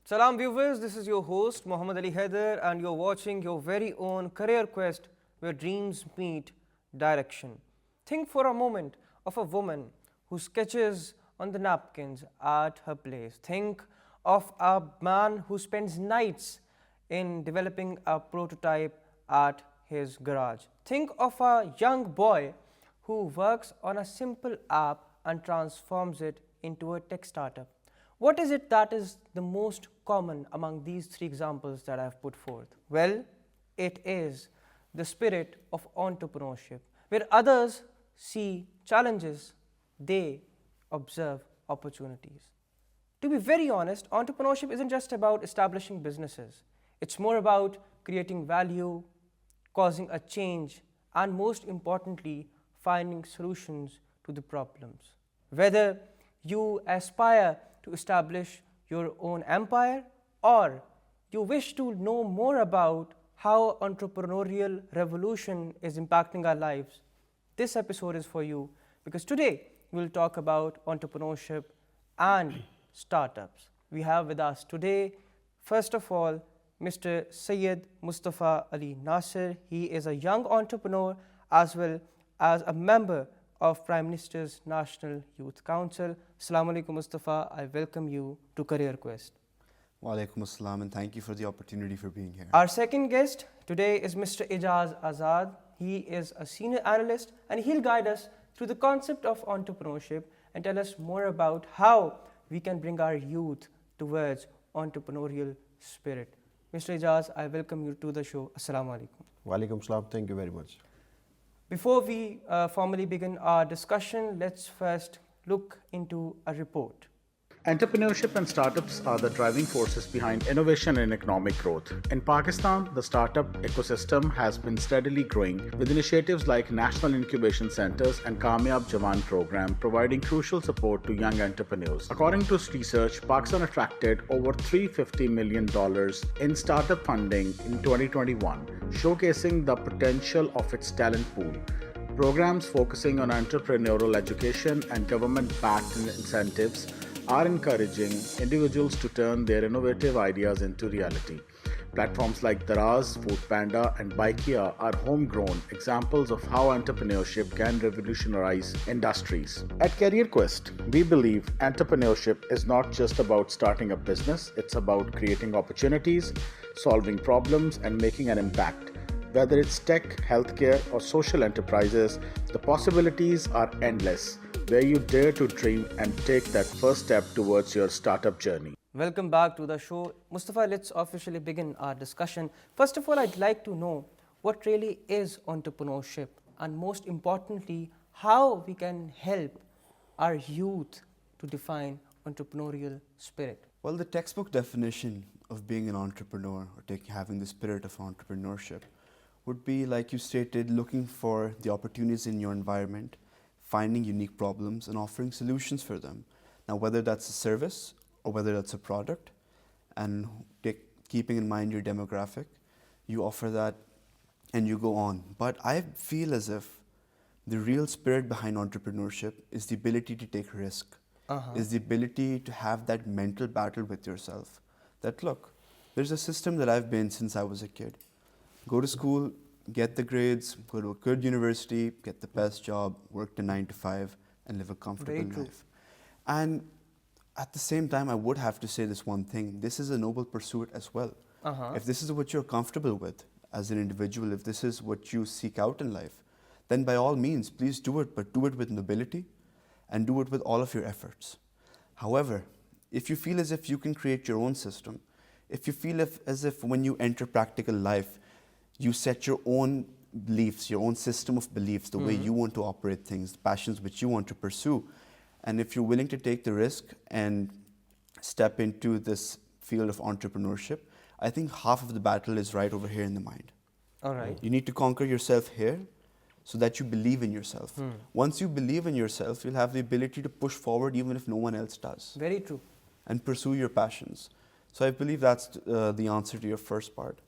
Salam viewers, this is your host Muhammad Ali Haider and you're watching your very own career quest where dreams meet direction. Think for a moment of a woman who sketches on the napkins at her place. Think of a man who spends nights in developing a prototype at his garage. Think of a young boy who works on a simple app and transforms it into a tech startup. What is it that is the most common among these three examples that I have put forth? Well, it is the spirit of entrepreneurship. Where others see challenges, they observe opportunities. To be very honest, entrepreneurship isn't just about establishing businesses. It's more about creating value, causing a change, and most importantly, finding solutions to the problems. Whether you aspire to establish your own empire or you wish to know more about how entrepreneurial revolution is impacting our lives, this episode is for you because today we'll talk about entrepreneurship and startups. We have with us today, first of all, Mr. Syed Mustafa Ali Nasir. He is a young entrepreneur as well as a member of Prime Minister's National Youth Council. Assalamu alaikum Mustafa, I welcome you to Career Quest. Wa alaikum assalam, and thank you for the opportunity for being here. Our second guest today is Mr. Ejaz Azad. He is a senior analyst and he'll guide us through the concept of entrepreneurship and tell us more about how we can bring our youth towards entrepreneurial spirit. Mr. Ejaz, I welcome you to the show. Assalamu alaikum. Wa alaikum salam, thank you very much. Before we formally begin our discussion, let's first look into a report. Entrepreneurship and startups are the driving forces behind innovation and economic growth. In Pakistan, the startup ecosystem has been steadily growing with initiatives like National Incubation Centers and Kamyab Jawan program providing crucial support to young entrepreneurs. According to research, Pakistan attracted over $350 million in startup funding in 2021, showcasing the potential of its talent pool. Programs focusing on entrepreneurial education and government-backed incentives are encouraging individuals to turn their innovative ideas into reality. Platforms like Daraz, Foodpanda, and Bikeia are homegrown examples of how entrepreneurship can revolutionize industries. At Career Quest, we believe entrepreneurship is not just about starting a business, it's about creating opportunities, solving problems, and making an impact. Whether it's tech, healthcare, or social enterprises, the possibilities are endless, where you dare to dream and take that first step towards your startup journey. Welcome back to the show. Mustafa, let's officially begin our discussion. First of all, I'd like to know what really is entrepreneurship and most importantly, how we can help our youth to define entrepreneurial spirit. Well, the textbook definition of being an entrepreneur or having the spirit of entrepreneurship would be, like you stated, looking for the opportunities in your environment, finding unique problems and offering solutions for them. Now, whether that's a service or whether that's a product, and keeping in mind your demographic, you offer that and you go on. But I feel as if the real spirit behind entrepreneurship is the ability to take risk, is the ability to have that mental battle with yourself. That look, there's a system that I've been since I was a kid. Go to school, get the grades, go to a good university, get the best job, work the 9 to 5, and live a comfortable life. And at the same time, I would have to say this one thing. This is a noble pursuit as well. If this is what you're comfortable with as an individual, if this is what you seek out in life, then by all means, please do it, but do it with nobility and do it with all of your efforts. However, if you feel as if you can create your own system, if you feel as if when you enter practical life, you set your own beliefs, your own system of beliefs, the way you want to operate things, the passions which you want to pursue. And if you're willing to take the risk and step into this field of entrepreneurship, I think half of the battle is right over here in the mind. All right. You need to conquer yourself here so that you believe in yourself. Once you believe in yourself, you'll have the ability to push forward even if no one else does. Very true. And pursue your passions. So I believe that's the answer to your first part.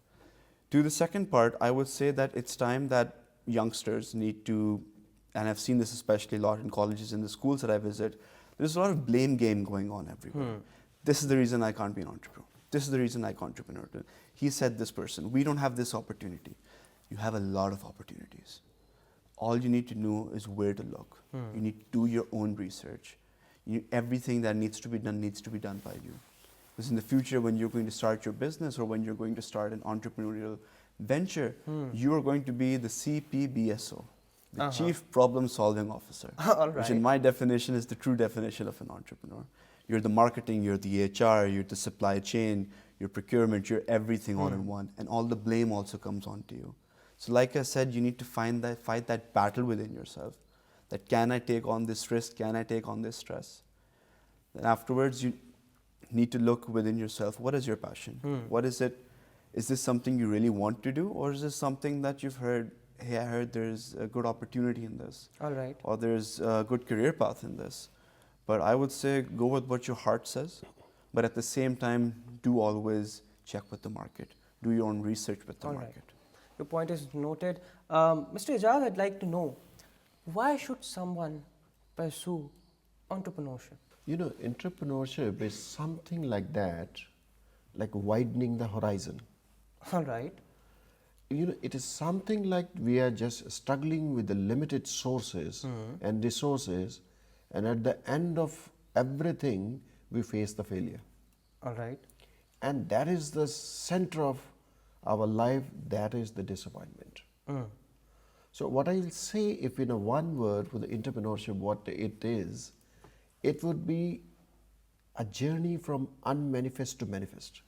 To the second part, I would say that it's time that youngsters need to, and I've seen this especially a lot in colleges and the schools that I visit, there's a lot of blame game going on everywhere. This is the reason I can't be an entrepreneur. this is the reason I entrepreneur. He said this person, we don't have this opportunity. You have a lot of opportunities. All you need to know is where to look. You need to do your own research. Everything that needs to be done by you. Because in the future, when you're going to start your business or when you're going to start an entrepreneurial venture, you are going to be the CPBSO, the Chief Problem Solving Officer, which in my definition is the true definition of an entrepreneur. You're the marketing, you're the HR, you're the supply chain, your procurement, you're everything all in one. And all the blame also comes onto you. So like I said, you need to fight that battle within yourself. That can I take on this risk? Can I take on this stress? Then afterwards, you need to look within yourself. What is your passion? What is it? Is this something you really want to do? Or is this something that you've heard, hey, I heard there's a good opportunity in this. All right. Or there's a good career path in this. But I would say go with what your heart says. But at the same time, do always check with the market. Do your own research with the All market. right. Your point is noted. Mr. Ejaz, I'd like to know, why should someone pursue entrepreneurship? You know, entrepreneurship is something like that, like widening the horizon. All right. You know, it is something like we are just struggling with the limited sources and resources, and at the end of everything, we face the failure. All right. And that is the center of our life, that is the disappointment. So what I will say, if in a one word for the entrepreneurship, what it is, it would be a journey from unmanifest to manifest.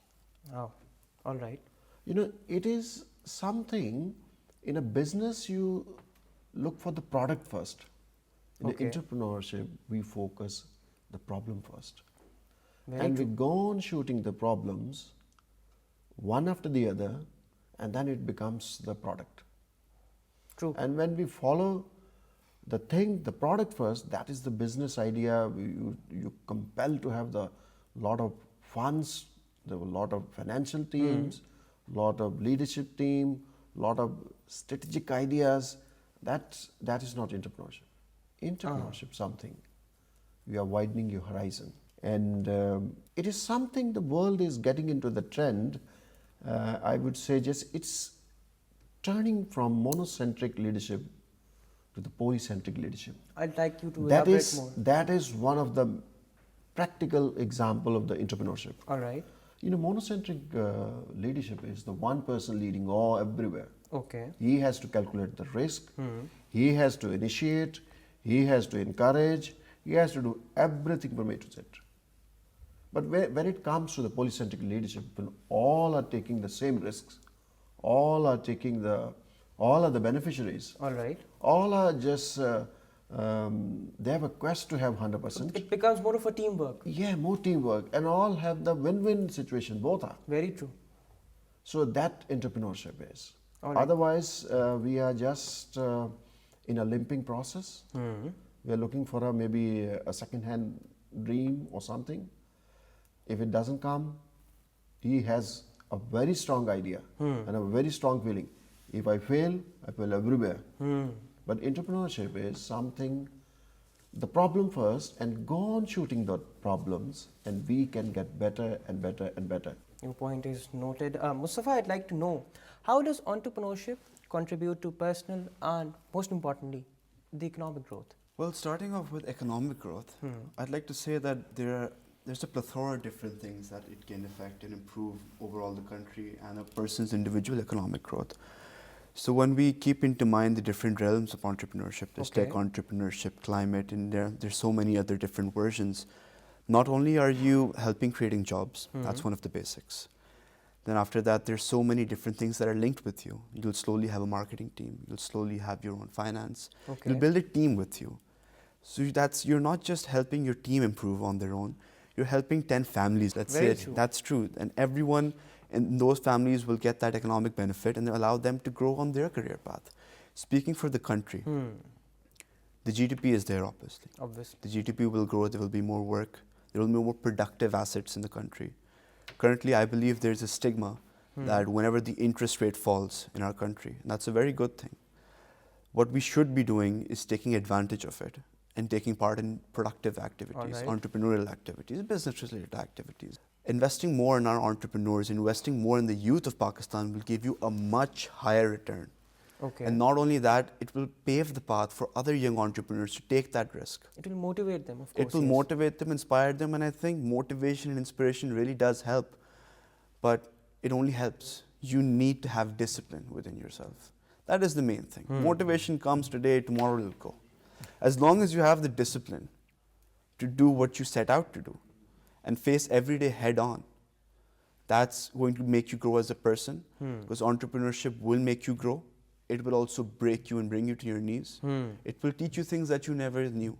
Oh, all right. You know, it is something, in a business you look for the product first. In Okay. the entrepreneurship, we focus the problem first. Very And true. we go on shooting the problems one after the other, and then it becomes the product. True. And when we follow the thing, the product first, that is the business idea. You compel to have the lot of funds, there were a lot of financial teams, lot of leadership team, lot of strategic ideas. That is not entrepreneurship. Entrepreneurship something. You are widening your horizon. And it is something the world is getting into the trend. I would say just it's turning from monocentric leadership to the polycentric leadership. I'd like you to That elaborate is, more. that is one of the practical example of the entrepreneurship. All right. You know, monocentric leadership is the one person leading all everywhere. Okay. He has to calculate the risk, he has to initiate, he has to encourage, he has to do everything from A to Z. But when it comes to the polycentric leadership, when all are taking the same risks, all are the beneficiaries, All right. all are just, they have a quest to have 100%. It becomes more of a teamwork. Yeah, more teamwork, and all have the win-win situation, both are. Very true. So that entrepreneurship is. All right. Otherwise, we are just in a limping process. We are looking for maybe a second-hand dream or something. If it doesn't come, he has a very strong idea and a very strong feeling. If I fail everywhere. But entrepreneurship is something, the problem first, and go on shooting the problems, and we can get better and better and better. Your point is noted. Mustafa, I'd like to know, how does entrepreneurship contribute to personal and, most importantly, the economic growth? Well, starting off with economic growth, I'd like to say that there's a plethora of different things that it can affect and improve overall the country and a person's individual economic growth. So when we keep into mind the different realms of entrepreneurship, there's Okay. tech entrepreneurship, climate, and there's so many other different versions. Not only are you helping creating jobs, that's one of the basics. Then after that, there's so many different things that are linked with you. You'll slowly have a marketing team. You'll slowly have your own finance. Okay. You'll build a team with you. So you're not just helping your team improve on their own. You're helping 10 families, let's Very say. true. That's true. And everyone in those families will get that economic benefit and allow them to grow on their career path. Speaking for the country, the GDP is there, obviously. Obviously. The GDP will grow, there will be more work, there will be more productive assets in the country. Currently, I believe there's a stigma that whenever the interest rate falls in our country, and that's a very good thing. What we should be doing is taking advantage of it and taking part in productive activities, Alright. entrepreneurial activities, business-related activities. investing more in our entrepreneurs, investing more in the youth of Pakistan will give you a much higher return. Okay. And not only that, it will pave the path for other young entrepreneurs to take that risk. It will motivate them, of course. It will yes. motivate them, inspire them, and I think motivation and inspiration really does help. But it only helps. You need to have discipline within yourself. That is the main thing. Motivation comes today, tomorrow it will go. As long as you have the discipline to do what you set out to do and face every day head on, that's going to make you grow as a person, because entrepreneurship will make you grow. It will also break you and bring you to your knees. It will teach you things that you never knew.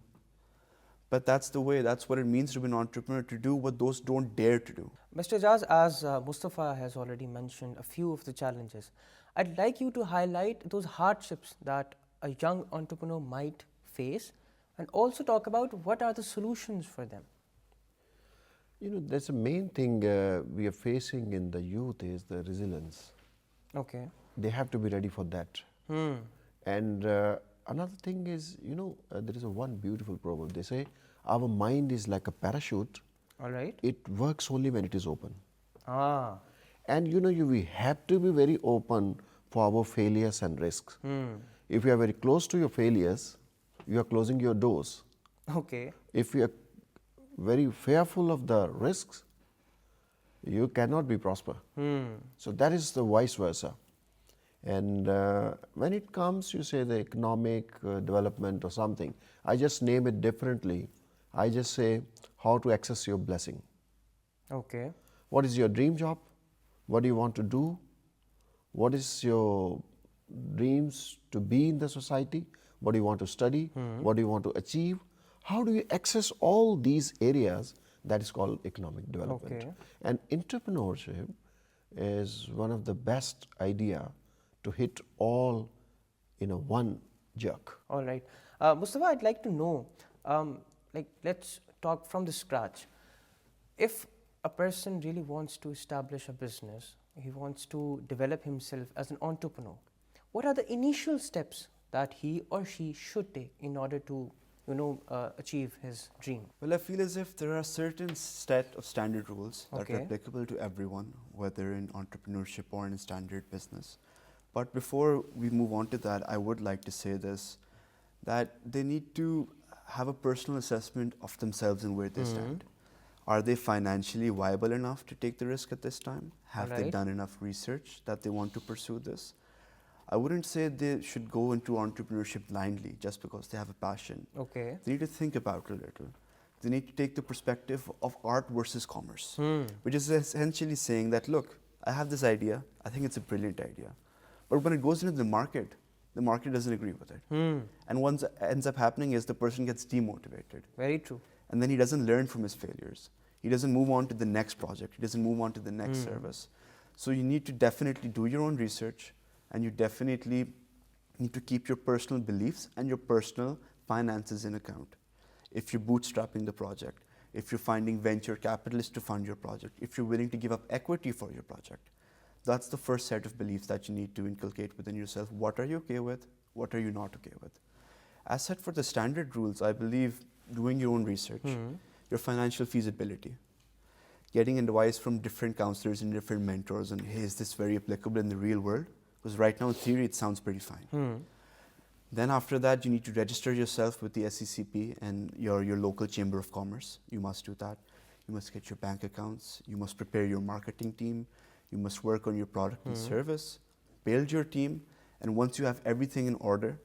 But that's the way, that's what it means to be an entrepreneur, to do what those don't dare to do. Mr. Ejaz, as Mustafa has already mentioned a few of the challenges, I'd like you to highlight those hardships that a young entrepreneur might face and also talk about what are the solutions for them. You know, that's the main thing we are facing in the youth is the resilience. Okay. They have to be ready for that. And another thing is, you know, there is a one beautiful proverb. They say, our mind is like a parachute. All right. It works only when it is open. Ah. And you know, we have to be very open for our failures and risks. If you are very close to your failures, you are closing your doors. Okay. If you are very fearful of the risks, you cannot be prosper. So that is the vice versa. And when it comes, you say the economic development or something, I just name it differently. I just say how to access your blessing. Okay. What is your dream job? What do you want to do? What is your dreams to be in the society? What do you want to study? What do you want to achieve? How do you access all these areas? That is called economic development. Okay. And entrepreneurship is one of the best idea to hit all in a one jerk. All right. Mustafa, I'd like to know, let's talk from the scratch. If a person really wants to establish a business, he wants to develop himself as an entrepreneur, what are the initial steps that he or she should take in order to, achieve his dream? Well, I feel as if there are certain set of standard rules that Okay. are applicable to everyone, whether in entrepreneurship or in standard business. But before we move on to that, I would like to say this, that they need to have a personal assessment of themselves and where they stand. Are they financially viable enough to take the risk at this time? Have they Right. done enough research that they want to pursue this? I wouldn't say they should go into entrepreneurship blindly just because they have a passion. Okay. They need to think about it a little. They need to take the perspective of art versus commerce, which is essentially saying that, look, I have this idea, I think it's a brilliant idea. But when it goes into the market doesn't agree with it. And what ends up happening is the person gets demotivated. Very true. And then he doesn't learn from his failures. He doesn't move on to the next project. He doesn't move on to the next service. So you need to definitely do your own research, and you definitely need to keep your personal beliefs and your personal finances in account. If you're bootstrapping the project, if you're finding venture capitalists to fund your project, if you're willing to give up equity for your project, that's the first set of beliefs that you need to inculcate within yourself. What are you okay with? What are you not okay with? As set for the standard rules, I believe doing your own research, your financial feasibility, getting advice from different counselors and different mentors, and hey, is this very applicable in the real world? Because right now in theory it sounds pretty fine. Then after that, you need to register yourself with the SECP and your local chamber of commerce. You must do that. You must get your bank accounts. You must prepare your marketing team. You must work on your product and service, build your team, and once you have everything in order,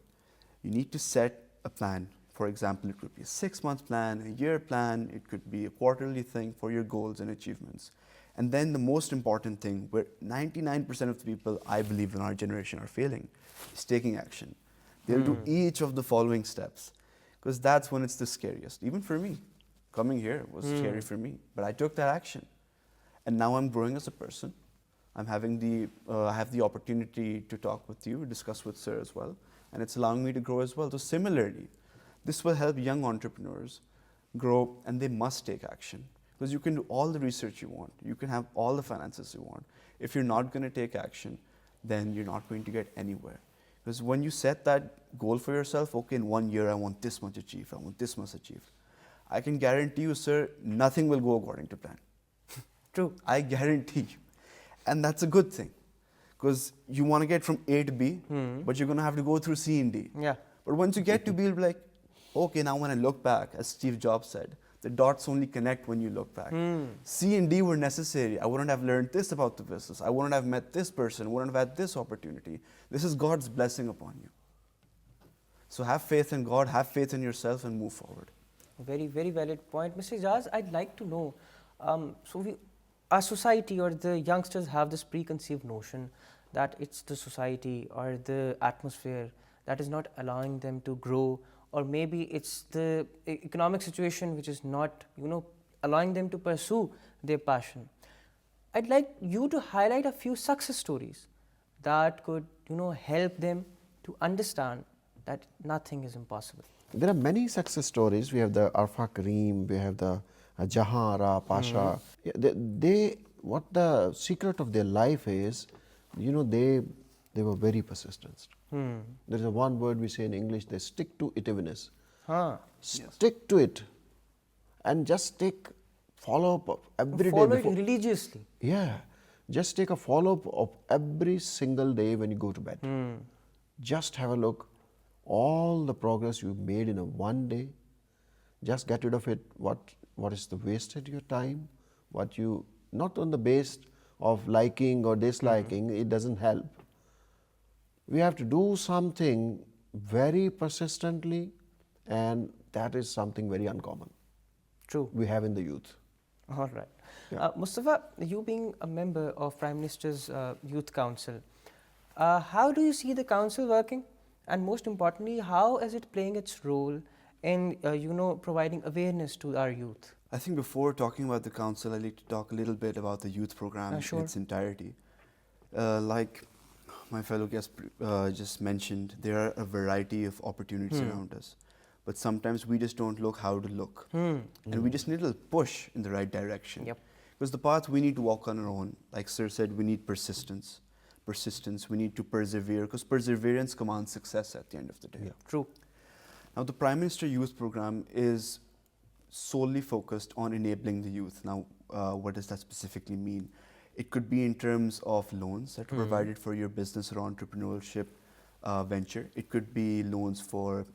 you need to set a plan. For example, it could be a 6-month plan, a year plan, it could be a quarterly thing for your goals and achievements. And then the most important thing, where 99% of the people I believe in our generation are failing, is taking action. They'll do each of the following steps, because that's when it's the scariest. Even for me, coming here was scary for me, but I took that action. And now I'm growing as a person. I have the opportunity to talk with you, discuss with Sir as well, and it's allowing me to grow as well. So similarly, this will help young entrepreneurs grow, and they must take action, because you can do all the research you want, you can have all the finances you want. If you're not going to take action, then you're not going to get anywhere. Because when you set that goal for yourself, okay, in 1 year I want this much achieved, I want this much achieved, I can guarantee you, sir, nothing will go according to plan. True. I guarantee you. And that's a good thing. Because you want to get from A to B, but you're going to have to go through C and D. Yeah. But once you get to B, you'll be like, okay, now when I look back, as Steve Jobs said, the dots only connect when you look back. C and D were necessary. I wouldn't have learned this about the business. I wouldn't have met this person, wouldn't have had this opportunity. This is God's blessing upon you. So have faith in God, have faith in yourself, and move forward. Very, very valid point. Mr. Ejaz, I'd like to know, our society or the youngsters have this preconceived notion that it's the society or the atmosphere that is not allowing them to grow, or maybe it's the economic situation which is not, allowing them to pursue their passion. I'd like you to highlight a few success stories that could, help them to understand that nothing is impossible. There are many success stories. We have the Arfa Kareem, we have the Jahara Pasha. Yeah, what the secret of their life is, they were very persistent. There is a one word we say in English, they stick to itiveness. Stick to it and just take follow-up of every day. Follow it religiously. Yeah, just take a follow-up of every single day when you go to bed. Just have a look, all the progress you've made in a one day, just get rid of it, what is the wasted your time, what you, not on the base of liking or disliking, it doesn't help. We have to do something very persistently, and that is something very uncommon. True. We have in the youth. All right. Yeah. Mustafa, you being a member of Prime Minister's Youth Council, how do you see the council working? And most importantly, how is it playing its role in, providing awareness to our youth? I think before talking about the council, I'd like to talk a little bit about the youth program Sure. in its entirety. Like my fellow guest just mentioned, there are a variety of opportunities around us. But sometimes we just don't look how to look. And we just need a little push in the right direction. Yep. Because the path we need to walk on our own. Like Sir said, we need persistence. We need to persevere, because perseverance commands success at the end of the day. Yeah. True. Now, the Prime Minister Youth Program is solely focused on enabling the youth. Now, what does that specifically mean? It could be in terms of loans that are provided for your business or entrepreneurship venture. It could be loans for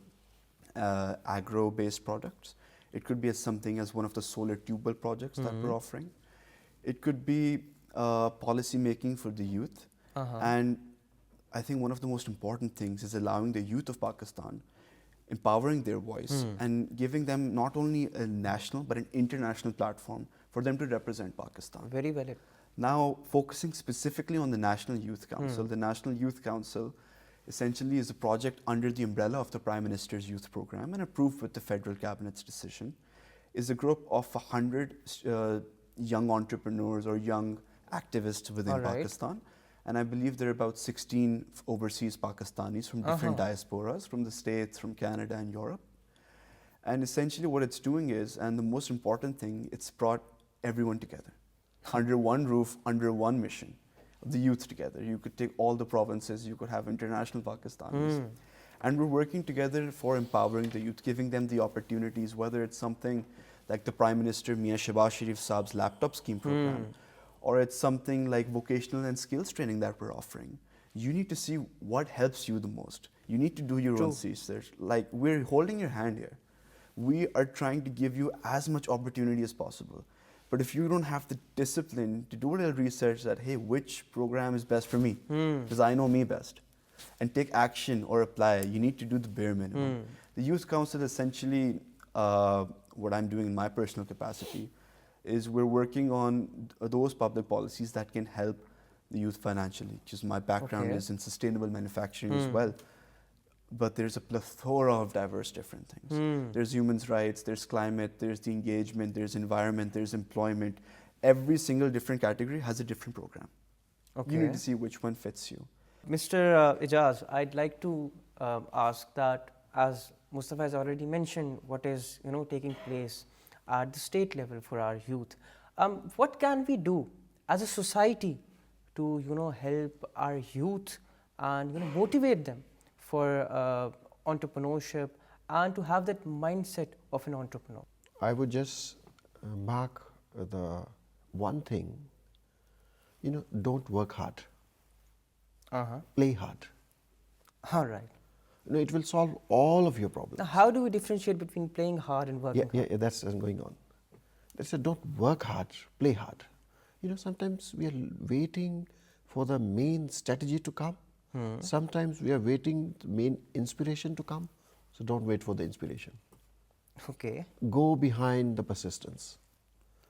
agro-based products. It could be as something as one of the solar tubal projects that we're offering. It could be policy making for the youth. And I think one of the most important things is allowing the youth of Pakistan, empowering their voice and giving them not only a national but an international platform for them to represent Pakistan. Very valid. Now, focusing specifically on the National Youth Council, the National Youth Council essentially is a project under the umbrella of the Prime Minister's Youth Program and approved with the Federal Cabinet's decision, is a group of 100 young entrepreneurs or young activists within Pakistan. And I believe there are about 16 overseas Pakistanis from different diasporas, from the States, from Canada and Europe. And essentially what it's doing is, and the most important thing, it's brought everyone together under one roof, under one mission, the youth together. You could take all the provinces, you could have international Pakistanis. And we're working together for empowering the youth, giving them the opportunities, whether it's something like the Prime Minister Mian Sharif Saab's laptop scheme program, or it's something like vocational and skills training that we're offering. You need to see what helps you the most. You need to do your own research. Like, we're holding your hand here. We are trying to give you as much opportunity as possible. But if you don't have the discipline to do a little research that, hey, which program is best for me? Because I know me best. And take action or apply, you need to do the bare minimum. The Youth Council essentially, what I'm doing in my personal capacity, is we're working on those public policies that can help the youth financially. Because my background is in sustainable manufacturing as well. But there's a plethora of diverse different things. There's human rights, there's climate, there's the engagement, there's environment, there's employment. Every single different category has a different program. You need to see which one fits you. Mr. Ejaz, I'd like to ask that, as Mustafa has already mentioned, what is taking place at the state level for our youth. What can we do as a society to help our youth and motivate them for entrepreneurship and to have that mindset of an entrepreneur? I would just mark the one thing, don't work hard, Uh-huh. play hard. All right. It will solve all of your problems. Now, how do we differentiate between playing hard and working hard? Yeah, that's going on. They said, don't work hard, play hard. Sometimes we are waiting for the main strategy to come. Sometimes we are waiting the main inspiration to come. So don't wait for the inspiration. Okay. Go behind the persistence.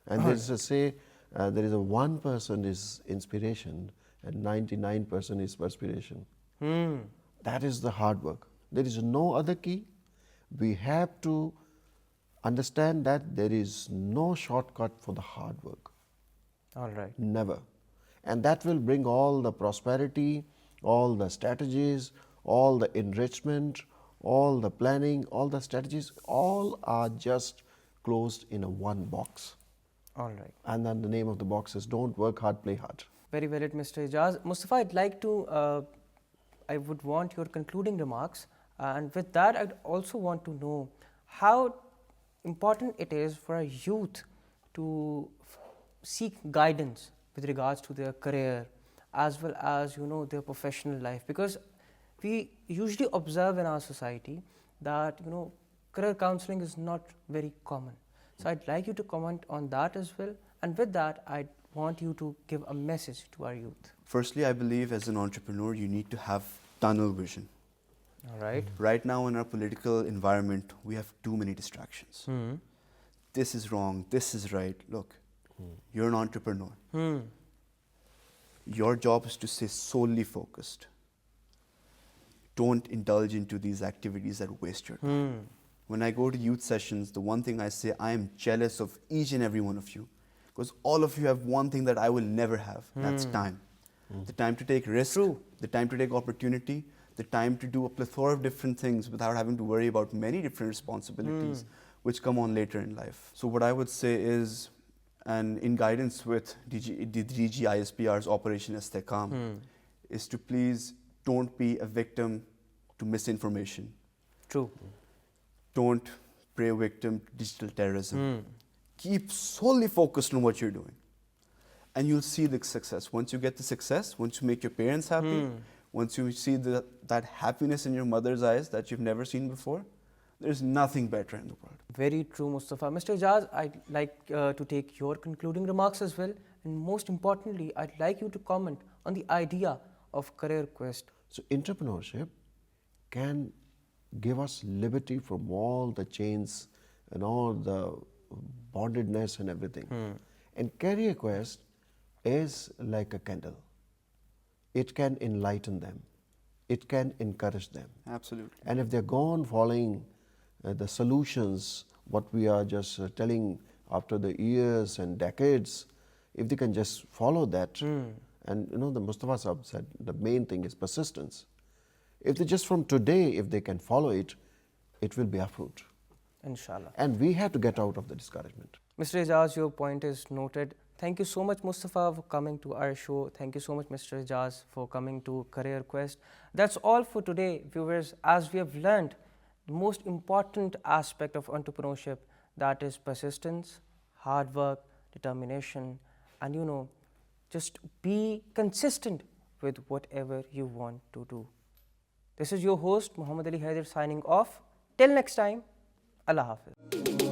And there is a say, there is a 1% is inspiration and 99% is perspiration. That is the hard work. There is no other key. We have to understand that there is no shortcut for the hard work. All right. Never. And that will bring all the prosperity, all the strategies, all the enrichment, all the planning, all the strategies, all are just closed in a one box. All right. And then the name of the box is don't work hard, play hard. Very well, Mr. Ejaz. Mustafa, I'd like to, I would want your concluding remarks. And with that, I'd also want to know how important it is for a youth to seek guidance with regards to their career as well as, their professional life. Because we usually observe in our society that, career counseling is not very common. So I'd like you to comment on that as well. And with that, I want you to give a message to our youth. Firstly, I believe as an entrepreneur, you need to have tunnel vision. All right. Right now in our political environment, we have too many distractions. This is wrong, this is right. Look, you're an entrepreneur. Your job is to stay solely focused. Don't indulge into these activities that waste your time. When I go to youth sessions, the one thing I say, I am jealous of each and every one of you, because all of you have one thing that I will never have. That's time. The time to take risks, the time to take opportunity, the time to do a plethora of different things without having to worry about many different responsibilities which come on later in life. So what I would say is, and in guidance with DG ISPR's Operation Istehkam, is to please don't be a victim to misinformation. True. Don't play victim to digital terrorism. Keep solely focused on what you're doing. And you'll see the success. Once you get the success, once you make your parents happy, once you see that happiness in your mother's eyes that you've never seen before, there's nothing better in the world. Very true, Mustafa. Mr. Ejaz, I'd like to take your concluding remarks as well. And most importantly, I'd like you to comment on the idea of career quest. So entrepreneurship can give us liberty from all the chains and all the bondedness and everything. And career quest is like a candle. It can enlighten them. It can encourage them. Absolutely. And if they're gone following the solutions, what we are just telling after the years and decades, if they can just follow that, and the Mustafa Sahab said the main thing is persistence. If they just from today, if they can follow it, it will bear fruit. Inshallah. And we have to get out of the discouragement. Mr. Ejaz, your point is noted. Thank you so much, Mustafa, for coming to our show. Thank you so much, Mr. Ejaz, for coming to Career Quest. That's all for today, viewers. As we have learned, the most important aspect of entrepreneurship, that is persistence, hard work, determination, and just be consistent with whatever you want to do. This is your host, Muhammad Ali Haider, signing off. Till next time, Allah Hafiz.